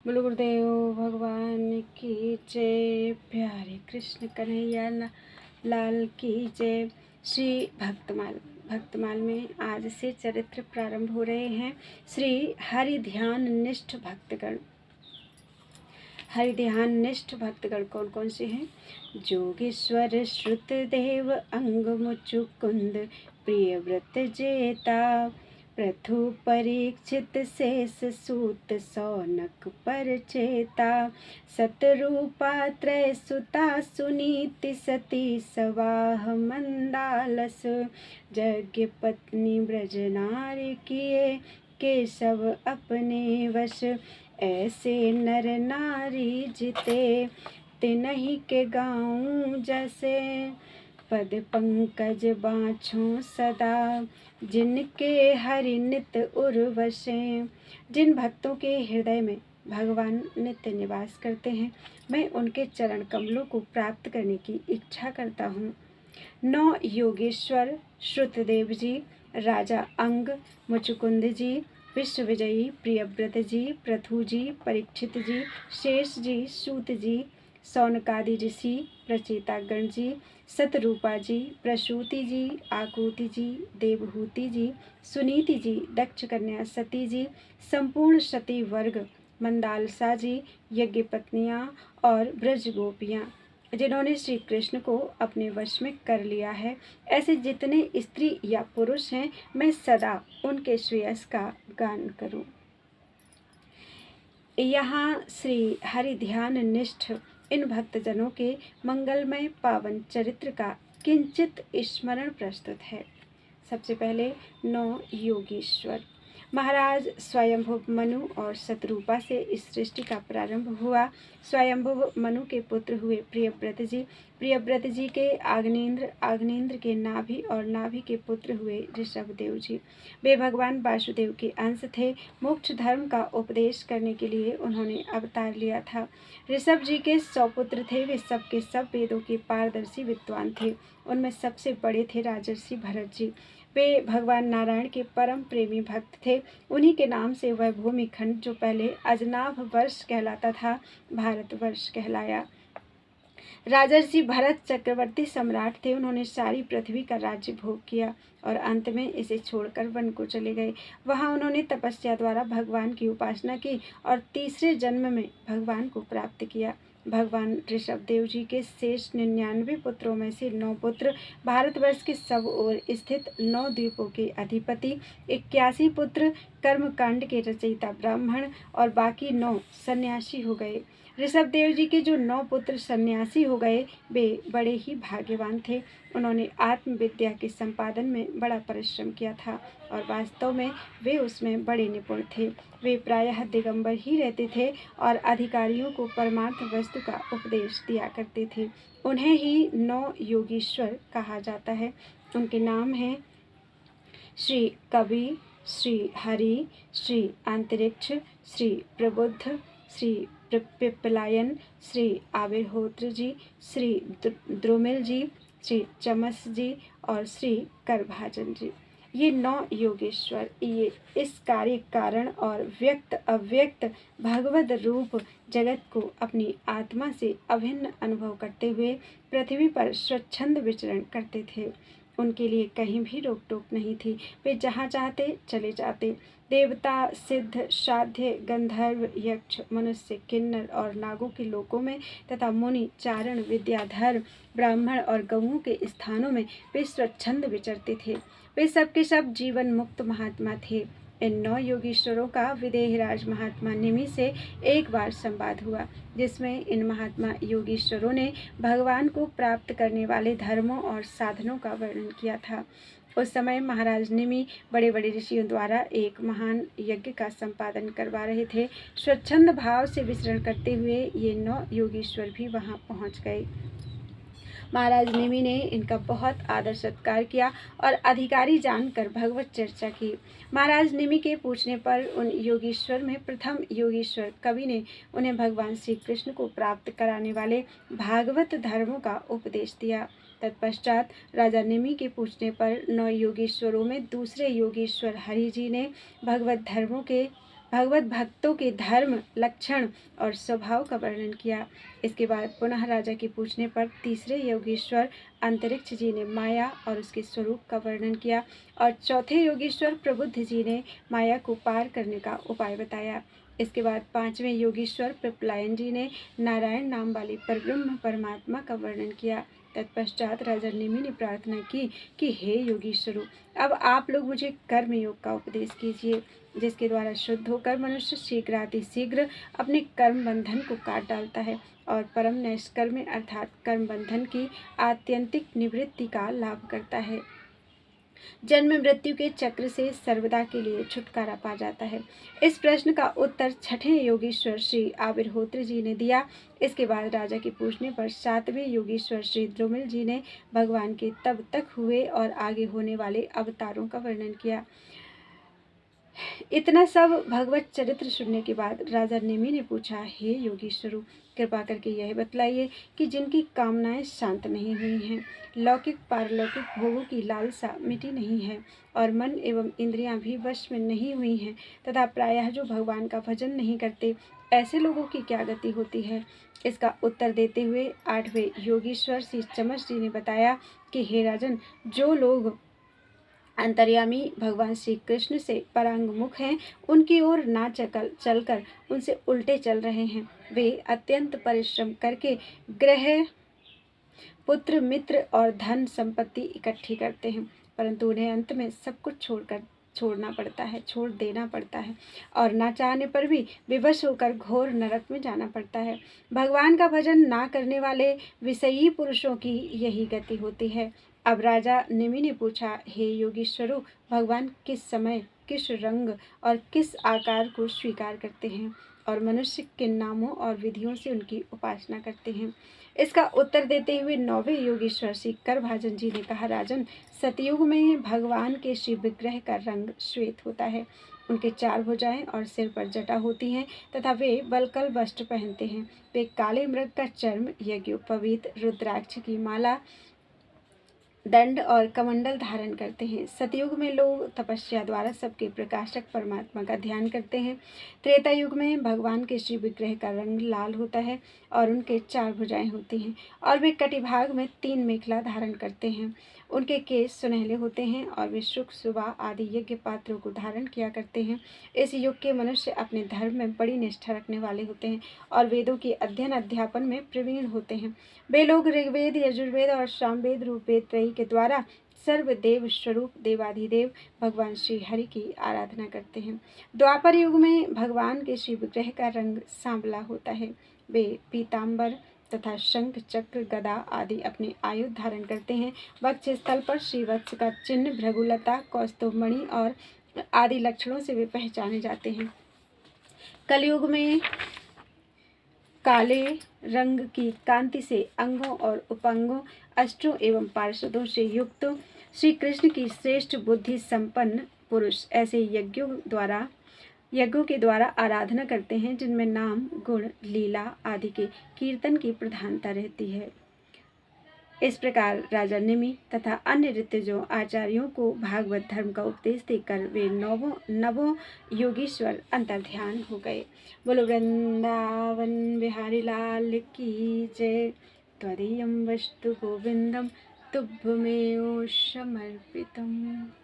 बोलो गुरुदेव भगवान की जय। प्यारे कृष्ण कन्हैया लाल की जय। श्री भक्तमाल में आज से चरित्र प्रारंभ हो रहे हैं। श्री हरि ध्यान निष्ठ भक्तगण। हरि ध्यान निष्ठ भक्तगण कौन कौन से हैं? जोगेश्वर श्रुतदेव अंग मुचुकुंद प्रिय व्रत जेता प्रथु परीक्षित शेष सूत सौनक पर चेता सतरूपा त्रय सुता सुनीति सती सवाह मंदालस यज्ञ पत्नी ब्रज नारी किए केशव अपने वश ऐसे नर नारी जिते तिन्हीं के गाँव जैसे पद पंकज बाँछों सदा जिनके हरि नित उर्वशे। जिन भक्तों के हृदय में भगवान नित्य निवास करते हैं, मैं उनके चरण कमलों को प्राप्त करने की इच्छा करता हूँ। 9 योगेश्वर श्रुतदेव जी, राजा अंग मुचुकुंद जी, विश्वविजयी प्रियव्रत जी, प्रथु जी, परीक्षित जी, शेष जी, सूत जी, सौनकादि ऋषि, प्रचेतागण जी, सतरूपा जी, प्रसूति जी, आकुति जी, देवहूति जी, सुनीति जी, दक्ष कन्या सती जी, संपूर्ण सती वर्ग, मंदालसा जी, यज्ञ पत्नियाँ और ब्रज गोपियाँ, जिन्होंने श्री कृष्ण को अपने वश में कर लिया है, ऐसे जितने स्त्री या पुरुष हैं, मैं सदा उनके श्रेयस का गान करूं। यहाँ श्री हरि ध्यान निष्ठ इन भक्तजनों के मंगलमय पावन चरित्र का किंचित स्मरण प्रस्तुत है। सबसे पहले 9 योगेश्वर। महाराज स्वयंभुव मनु और शतरूपा से इस सृष्टि का प्रारंभ हुआ। स्वयंभुव मनु के पुत्र हुए प्रियव्रत जी, प्रियव्रत जी के आग्नेन्द्र के नाभि और नाभि के पुत्र हुए ऋषभदेव जी। वे भगवान वासुदेव के अंश थे। मोक्ष धर्म का उपदेश करने के लिए उन्होंने अवतार लिया था। ऋषभ जी के 100 पुत्र थे। वे सब के सब वेदों के पारदर्शी विद्वान थे। उनमें सबसे बड़े थे राजर्षि भरत जी। वे भगवान नारायण के परम प्रेमी भक्त थे। उन्हीं के नाम से वह भूमिखंड जो पहले अजनाभ वर्ष कहलाता था, भारतवर्ष कहलाया। राजर्षि भरत चक्रवर्ती सम्राट थे। उन्होंने सारी पृथ्वी का राज्य भोग किया और अंत में इसे छोड़कर वन को चले गए। वहां उन्होंने तपस्या द्वारा भगवान की उपासना की और तीसरे जन्म में भगवान को प्राप्त किया। भगवान ऋषभदेव जी के शेष 99 पुत्रों में से 9 पुत्र भारतवर्ष के सब ओर स्थित 9 द्वीपों के अधिपति, 81 पुत्र कर्मकांड के रचयिता ब्राह्मण और बाकी 9 सन्यासी हो गए। ऋषभदेव जी के जो 9 पुत्र सन्यासी हो गए, वे बड़े ही भाग्यवान थे। उन्होंने आत्मविद्या के संपादन में बड़ा परिश्रम किया था और वास्तव में वे उसमें बड़े निपुण थे। वे प्रायः दिगंबर ही रहते थे और अधिकारियों को परमार्थ वस्तु का उपदेश दिया करते थे। उन्हें ही 9 योगीश्वर कहा जाता है। उनके नाम हैं श्री कवि, श्री हरि, श्री अंतरिक्ष, श्री प्रबुद्ध, श्री पिपलायन, श्री आविर्होत्र जी, श्री द्रुमिल जी, श्री चमस जी और श्री करभाजन जी। ये 9 योगेश्वर ये इस कार्य कारण और व्यक्त अव्यक्त भगवद रूप जगत को अपनी आत्मा से अभिन्न अनुभव करते हुए पृथ्वी पर स्वच्छंद विचरण करते थे। उनके लिए कहीं भी रोक टोक नहीं थी। वे जहाँ चाहते चले जाते। देवता, सिद्ध, साध्य, गंधर्व, यक्ष, मनुष्य, किन्नर और नागों के लोकों में तथा मुनि, चारण, विद्याधर, ब्राह्मण और गौओं के स्थानों में वे स्वच्छंद विचरते थे। वे सबके सब जीवन मुक्त महात्मा थे। इन 9 योगीश्वरों का विदेहराज महात्मा निमि से एक बार संवाद हुआ, जिसमें इन महात्मा योगीश्वरों ने भगवान को प्राप्त करने वाले धर्मों और साधनों का वर्णन किया था। उस समय महाराज निमि बड़े बड़े ऋषियों द्वारा एक महान यज्ञ का संपादन करवा रहे थे। स्वच्छंद भाव से विचरण करते हुए ये 9 योगीश्वर भी वहां पहुंच गए। महाराज निमि ने इनका बहुत आदर सत्कार किया और अधिकारी जानकर भगवत चर्चा की। महाराज निमि के पूछने पर उन योगीश्वर में प्रथम योगीश्वर कवि ने उन्हें भगवान श्री कृष्ण को प्राप्त कराने वाले भागवत धर्मों का उपदेश दिया। तत्पश्चात राजा निमि के पूछने पर 9 योगीश्वरों में दूसरे योगीश्वर हरि जी ने भगवत धर्मों के भगवत भक्तों के धर्म, लक्षण और स्वभाव का वर्णन किया। इसके बाद पुनः राजा के पूछने पर तीसरे योगीश्वर अंतरिक्ष जी ने माया और उसके स्वरूप का वर्णन किया और चौथे योगीश्वर प्रबुद्ध जी ने माया को पार करने का उपाय बताया। इसके बाद पांचवें योगीश्वर पिपलायन जी ने नारायण नाम वाले परब्रह्म परमात्मा का वर्णन किया। तत्पश्चात राजा नेमि ने प्रार्थना की कि हे योगीश्वरों, अब आप लोग मुझे कर्म योग का उपदेश कीजिए, जिसके द्वारा शुद्ध होकर मनुष्य शीघ्र अपने कर्म बंधन को काट डालता है और परम नैष्कर्म्य अर्थात कर्म बंधन की आत्यंतिक निवृत्ति का लाभ करता है। जन्म मृत्यु के चक्र से सर्वदा के लिए छुटकारा पा जाता है। इस प्रश्न का उत्तर छठे योगीश्वर श्री आविर्होत्र जी ने दिया। इसके बाद राजा के पूछने पर सातवें योगीश्वर श्री द्रुमिल जी ने भगवान के तब तक हुए और आगे होने वाले अवतारों का वर्णन किया। इतना सब भगवत चरित्र सुनने के बाद राजा नेमि ने पूछा, हे योगीश्वरों, कृपा करके यह बतलाइए कि जिनकी कामनाएं शांत नहीं हुई हैं, लौकिक पारलौकिक भोगों की लालसा मिटी नहीं है और मन एवं इंद्रियां भी वश में नहीं हुई हैं तथा प्रायः जो भगवान का भजन नहीं करते, ऐसे लोगों की क्या गति होती है। इसका उत्तर देते हुए आठवें योगीश्वर श्री चमस जी ने बताया कि हे राजन, जो लोग अंतर्यामी भगवान श्री कृष्ण से परांगमुख हैं, उनकी ओर ना चलकर उनसे उल्टे चल रहे हैं। वे अत्यंत परिश्रम करके गृह, पुत्र, मित्र और धन संपत्ति इकट्ठी करते हैं, परंतु उन्हें अंत में सब कुछ छोड़ देना पड़ता है और ना चाहने पर भी विवश होकर घोर नरक में जाना पड़ता है। भगवान का भजन ना करने वाले विषयी पुरुषों की यही गति होती है। अब राजा नेमि ने पूछा, हे योगीश्वरों, भगवान किस समय, किस रंग और किस आकार को स्वीकार करते हैं और मनुष्य किन नामों और विधियों से उनकी उपासना करते हैं। इसका उत्तर देते हुए नौवें योगीश्वर श्री करभाजन जी ने कहा, राजन, सतयुग में भगवान के श्री विग्रह का रंग श्वेत होता है। उनके 4 भुजाएं और सिर पर जटा होती हैं तथा वे वल्कल वस्त्र पहनते हैं। वे काले मृग का चर्म, यज्ञोपवीत, रुद्राक्ष की माला, दंड और कमंडल धारण करते हैं। सतयुग में लोग तपस्या द्वारा सबके प्रकाशक परमात्मा का ध्यान करते हैं। त्रेता युग में भगवान के श्री विग्रह का रंग लाल होता है और उनके 4 भुजाएं होती हैं और वे कटिभाग में 3 मेखला धारण करते हैं। उनके केस सुनहले होते हैं और वे शुक, सुबह आदि यज्ञ पात्रों को धारण किया करते हैं। इस युग के मनुष्य अपने धर्म में बड़ी निष्ठा रखने वाले होते हैं और वेदों के अध्ययन अध्यापन में प्रवीण होते हैं। वे लोग ऋग्वेद, यजुर्वेद और सामवेद रूप वेद त्रयी के द्वारा सर्वदेव स्वरूप देवाधिदेव भगवान श्री हरि की आराधना करते हैं। द्वापर युग में भगवान के श्री विग्रह का रंग सांवला होता है। वे पीताम्बर तथा शंख, चक्र, गदा आदि अपने आयुध धारण करते हैं। वक्ष स्थल पर श्रीवत्स का चिन्ह, भृगुलता, कौस्तुभमणि और आदि लक्षणों से वे पहचाने जाते हैं। कलयुग में काले रंग की कांति से अंगों और उपांगों, अष्टों एवं पार्षदों से युक्त श्री कृष्ण की श्रेष्ठ बुद्धि संपन्न पुरुष ऐसे यज्ञों के द्वारा आराधना करते हैं जिनमें नाम, गुण, लीला आदि के कीर्तन की प्रधानता रहती है। इस प्रकार राजा नेमि तथा अन्य ऋतुजों आचार्यों को भागवत धर्म का उपदेश देकर वे नवों योगीश्वर अंतर्ध्यान हो गए। बोलो वृंदावन बिहारी लाल की जय। त्वदीयं वस्तु गोविंदम तुभ्यमेव समर्पितम्।